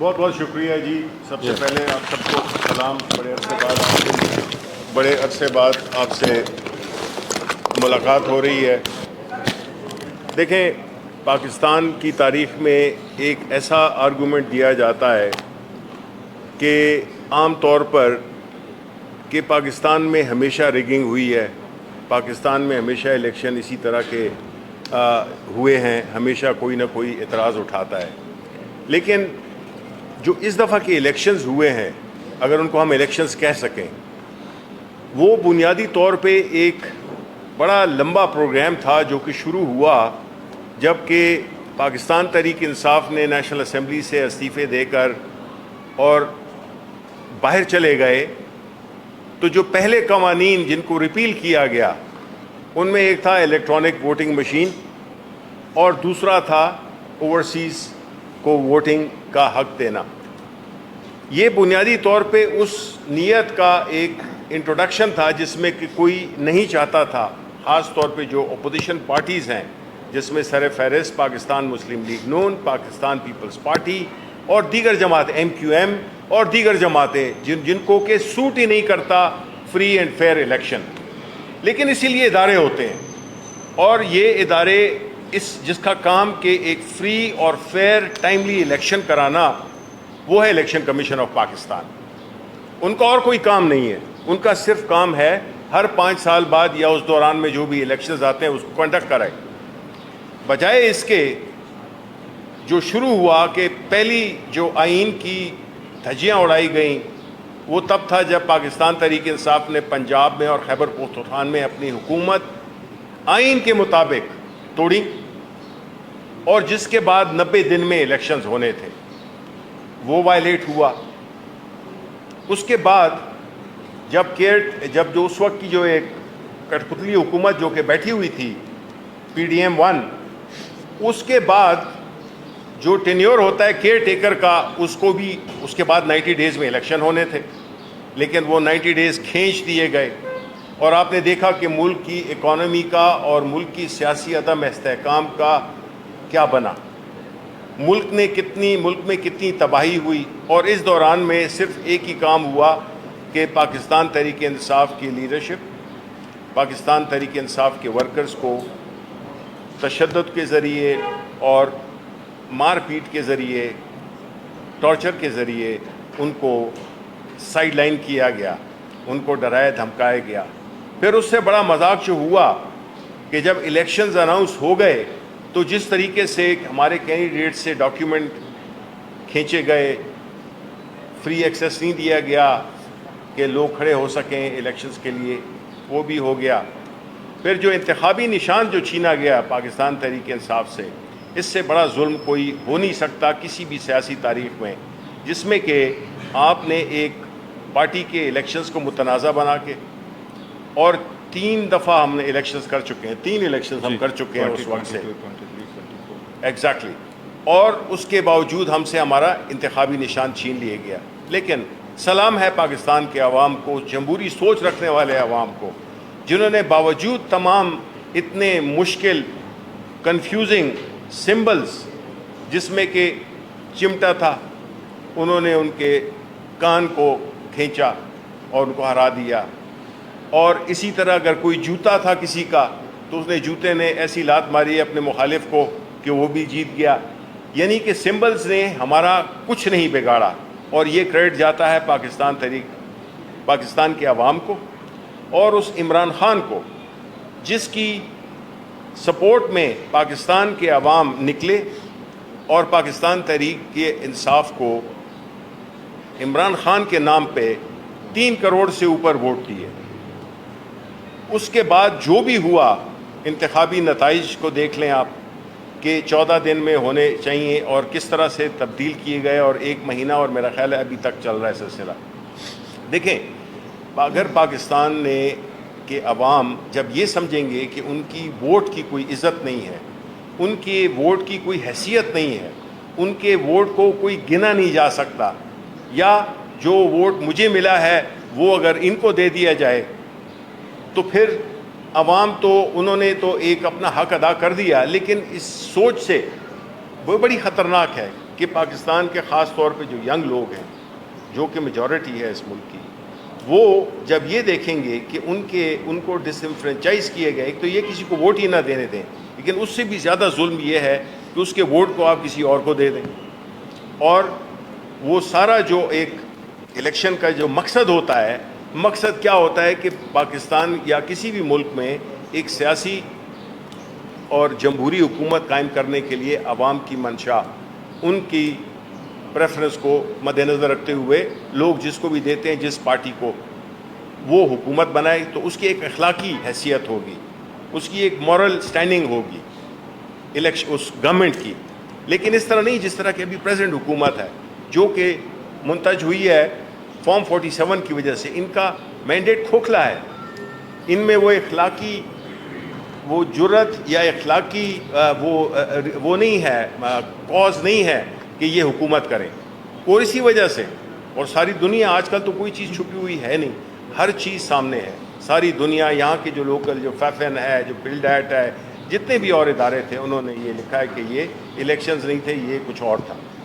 بہت بہت شکریہ جی. سب سے پہلے آپ سب کو سلام. بڑے عرصے بعد آپ سے ملاقات ہو رہی ہے. دیکھیں، پاکستان کی تاریخ میں ایک ایسا آرگومنٹ دیا جاتا ہے کہ عام طور پر کہ پاکستان میں ہمیشہ ریگنگ ہوئی ہے، پاکستان میں ہمیشہ الیکشن اسی طرح کے ہوئے ہیں، ہمیشہ کوئی نہ کوئی اعتراض اٹھاتا ہے. لیکن جو اس دفعہ کے الیکشنز ہوئے ہیں، اگر ان کو ہم الیکشنز کہہ سکیں، وہ بنیادی طور پہ ایک بڑا لمبا پروگرام تھا جو کہ شروع ہوا جب کہ پاکستان تحریک انصاف نے نیشنل اسمبلی سے استعفے دے کر اور باہر چلے گئے. تو جو پہلے قوانین جن کو ریپیل کیا گیا ان میں ایک تھا الیکٹرانک ووٹنگ مشین اور دوسرا تھا اوورسیز کو ووٹنگ کا حق دینا. یہ بنیادی طور پہ اس نیت کا ایک انٹروڈکشن تھا جس میں کہ کوئی نہیں چاہتا تھا، خاص طور پہ جو اپوزیشن پارٹیز ہیں جس میں سر فہرست پاکستان مسلم لیگ نون، پاکستان پیپلز پارٹی اور دیگر جماعتیں، MQM اور دیگر جماعتیں جن کو کہ سوٹ ہی نہیں کرتا فری اینڈ فیئر الیکشن. لیکن اسی لیے ادارے ہوتے ہیں، اور یہ ادارے جس کا کام کہ ایک فری اور فیئر ٹائملی الیکشن کرانا، وہ ہے الیکشن کمیشن آف پاکستان. ان کا اور کوئی کام نہیں ہے. ان کا صرف کام ہے ہر 5 سال بعد یا اس دوران میں جو بھی الیکشنز آتے ہیں اس کو کنڈکٹ کرائے. بجائے اس کے جو شروع ہوا کہ پہلی جو آئین کی دھجیاں اڑائی گئیں وہ تب تھا جب پاکستان تحریک انصاف نے پنجاب میں اور خیبر پختونخوا میں اپنی حکومت آئین کے مطابق توڑی، اور جس کے بعد 90 دن میں الیکشنز ہونے تھے وہ وائلیٹ ہوا. اس کے بعد جب جو اس وقت کی جو ایک کٹپتلی حکومت جو کہ بیٹھی ہوئی تھی PDM-1، اس کے بعد جو ٹینیور ہوتا ہے کیئر ٹیکر کا، اس کو بھی اس کے بعد 90 ڈیز میں الیکشن ہونے تھے، لیکن وہ 90 ڈیز کھینچ دیے گئے. اور آپ نے دیکھا کہ ملک کی اکانومی کا اور ملک کی سیاسی عدم استحکام کا کیا بنا، ملک میں کتنی تباہی ہوئی. اور اس دوران میں صرف ایک ہی کام ہوا کہ پاکستان تحریک انصاف کی لیڈرشپ، پاکستان تحریک انصاف کے ورکرز کو تشدد کے ذریعے اور مار پیٹ کے ذریعے، ٹارچر کے ذریعے ان کو سائیڈ لائن کیا گیا، ان کو ڈرایا دھمکایا گیا. پھر اس سے بڑا مذاق جو ہوا کہ جب الیکشنز اناؤنس ہو گئے تو جس طریقے سے ہمارے کینڈیڈیٹ سے ڈاکیومنٹ کھینچے گئے، فری ایکسیس نہیں دیا گیا کہ لوگ کھڑے ہو سکیں الیکشنز کے لیے، وہ بھی ہو گیا. پھر جو انتخابی نشان جو چھینا گیا پاکستان تحریک انصاف سے، اس سے بڑا ظلم کوئی ہو نہیں سکتا کسی بھی سیاسی تاریخ میں، جس میں کہ آپ نے ایک پارٹی کے الیکشنز کو متنازع بنا کے، اور 3 دفعہ ہم نے الیکشنز کر چکے ہیں، 3 الیکشنز ہم کر چکے ہیں اس وقت سے ایگزیکٹلی، اور اس کے باوجود ہم سے ہمارا انتخابی نشان چھین لیا گیا. لیکن سلام ہے پاکستان کے عوام کو، جمہوری سوچ رکھنے والے عوام کو، جنہوں نے باوجود تمام اتنے مشکل کنفیوزنگ سمبلز جس میں کہ چمٹا تھا، انہوں نے ان کے کان کو کھینچا اور ان کو ہرا دیا. اور اسی طرح اگر کوئی جوتا تھا کسی کا تو اس نے جوتے نے ایسی لات ماری اپنے مخالف کو کہ وہ بھی جیت گیا. یعنی کہ سمبلز نے ہمارا کچھ نہیں بگاڑا، اور یہ کریڈٹ جاتا ہے پاکستان کے عوام کو اور اس عمران خان کو جس کی سپورٹ میں پاکستان کے عوام نکلے اور پاکستان تحریک کے انصاف کو عمران خان کے نام پہ 3 کروڑ سے اوپر ووٹ دیے. اس کے بعد جو بھی ہوا، انتخابی نتائج کو دیکھ لیں آپ کہ 14 دن میں ہونے چاہیے اور کس طرح سے تبدیل کیے گئے، اور 1 مہینہ اور میرا خیال ہے ابھی تک چل رہا ہے سلسلہ. دیکھیں، اگر پاکستان کے عوام جب یہ سمجھیں گے کہ ان کی ووٹ کی کوئی عزت نہیں ہے، ان کے ووٹ کی کوئی حیثیت نہیں ہے، ان کے ووٹ کو کوئی گنا نہیں جا سکتا، یا جو ووٹ مجھے ملا ہے وہ اگر ان کو دے دیا جائے، تو پھر عوام تو انہوں نے تو ایک اپنا حق ادا کر دیا. لیکن اس سوچ سے وہ بڑی خطرناک ہے کہ کہ پاکستان کے خاص طور پہ جو ینگ لوگ ہیں، جو کہ میجورٹی ہے اس ملک کی، وہ جب یہ دیکھیں گے کہ ان کو ڈس انفرینچائز کیے گئے، ایک تو یہ کسی کو ووٹ ہی نہ دینے دیں، لیکن اس سے بھی زیادہ ظلم یہ ہے کہ اس کے ووٹ کو آپ کسی اور کو دے دیں، اور وہ سارا جو ایک الیکشن کا جو مقصد ہوتا ہے، مقصد کیا ہوتا ہے کہ پاکستان یا کسی بھی ملک میں ایک سیاسی اور جمہوری حکومت قائم کرنے کے لیے عوام کی منشا، ان کی پریفرنس کو مد نظر رکھتے ہوئے لوگ جس کو بھی دیتے ہیں، جس پارٹی کو، وہ حکومت بنائے، تو اس کی ایک اخلاقی حیثیت ہوگی، اس کی ایک مورل سٹینڈنگ ہوگی الیکشن اس گورنمنٹ کی. لیکن اس طرح نہیں جس طرح کہ ابھی پریزنٹ حکومت ہے، جو کہ منتج ہوئی ہے فارم 47 کی وجہ سے. ان کا مینڈیٹ کھوکھلا ہے، ان میں وہ اخلاقی وہ جرت یا اخلاقی وہ نہیں ہے، کاز نہیں ہے کہ یہ حکومت کریں. اور اسی وجہ سے، اور ساری دنیا آج کل تو کوئی چیز چھپی ہوئی ہے نہیں، ہر چیز سامنے ہے. ساری دنیا، یہاں کے جو لوکل، جو فیفن ہے، جو بلڈیٹ ہے، جتنے بھی اور ادارے تھے، انہوں نے یہ لکھا ہے کہ یہ الیکشنز نہیں تھے، یہ کچھ اور تھا.